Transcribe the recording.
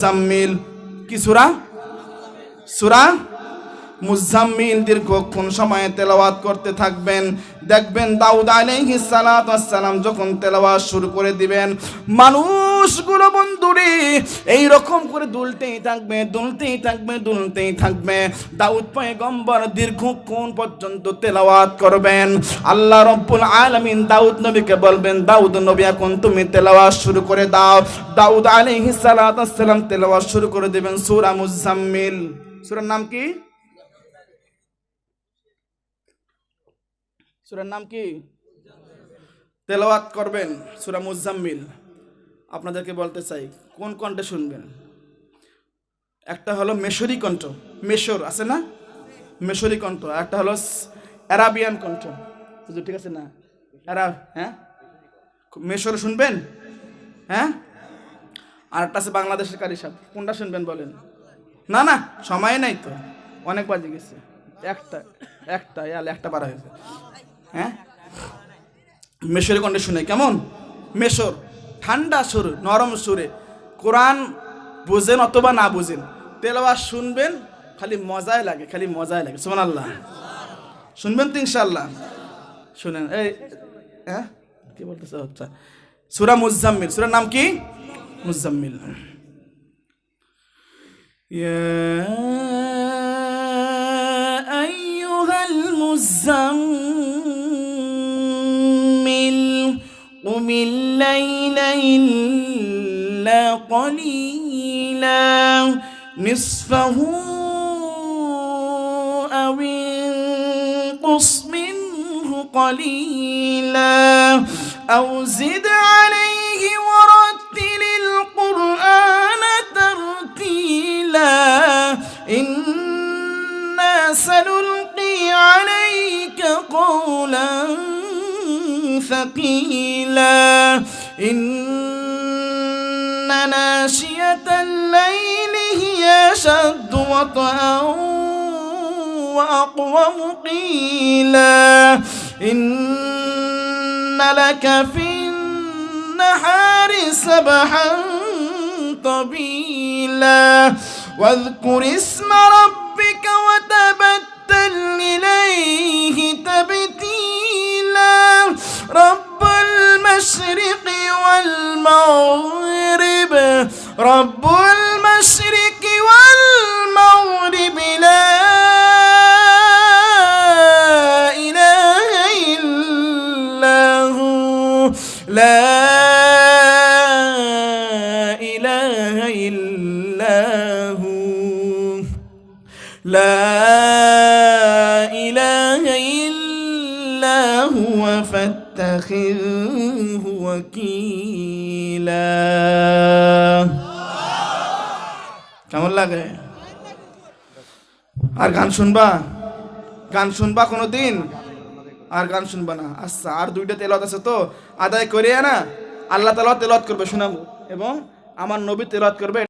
মুজাম্মিল কি সূরা? সূরা মুজাম্মিল দীর্ঘক্ষণ সময়ে তেলাওয়াত করতে থাকবেন। দেখবেন দাউদ আলাইহিস সালাতু ওয়াস সালাম যখন তেলাওয়াত শুরু করে দিবেন, মানুষগুলো বন্ধুরে এই রকম করে দুলতেই থাকবে, দুলতেই থাকবে, দুলতেই থাকবে। দাউদ পয়গম্বর দীর্ঘক্ষণ পর্যন্ত তেলাওয়াত করবেন। আল্লাহ রাব্বুল আলামিন দাউদ নবীকে বলবেন, দাউদ নবী এখন তুমি তেলাওয়াত শুরু করে দাও। দাউদ আলাইহিস সালাতু ওয়াস সালাম তেলাওয়াত শুরু করে দিবেন সূরা মুজাম্মিল। সূরার নাম কি? সূরার নাম কি? তেলাওয়াত করবেন সূরা মুজাম্মিল। আপনাদেরকে বলতে চাই কোন কণ্ঠে শুনবেন। একটা হলো মেশরি কণ্ঠ, মেশর আছে না, মেশরি কণ্ঠ। একটা হলো অ্যারাবিয়ান কণ্ঠ, ঠিক আছে না? হ্যাঁ, মেশর শুনবেন, হ্যাঁ। আর একটা আছে বাংলাদেশের কারি সাহেব। কোনটা শুনবেন বলেন? না না, সময় নাই তো, অনেক বাজে গেছে। একটা বার হয়েছে। হ্যাঁ, মেশরি কণ্ঠে শুনে কেমন? মেশর ঠান্ডা সুর, নরম সুরে কোরআন বুঝেন অথবা না বুঝেন, তেলাওয়াত শুনবেন, খালি মজাই লাগে, খালি মজাই লাগে। সুবহানাল্লাহ। শুনবেন তো ইনশাআল্লাহ? শুনেন। এই হ্যাঁ, কি বলতেছে? আচ্ছা, সূরা মুজাম্মিল। সূরার নাম কি? মুজাম্মিল। ইয়া আইয়ুহাল মুজাম্মিল কুমিল লাইলা ইল্লা কলিলা নিসফাহু আও ইনকুস মিনহু কলিলা আও জিদ আলাইহি ওয়ারাত্তিলিল কুরআনা তারতিলা ইন্না সানুলকি আলাইকা কওলান ثقيلا إن ناشئة الليل هي أشد وطئا وأقوم قيلا إن لك في النهار سبحا طويلا واذكر اسم ربك وتبتل إليه تبتيلا رب المشرق والمغرب رب المشرق والمغرب لا إله إلا هو لا إله إلا هو لا إله إلا هو فاتخذه وكيلا। কেমন লাগে? আর গান শুনবা? গান শুনবা কোনোদিন? আর গান শুনবা না? আচ্ছা, আর দুইটা তেলাওয়াত আছে তো, আদায় করে না আল্লাহ তাআলা তেলাওয়াত করবে শোনাবো, এবং আমার নবী তেলাওয়াত করবে।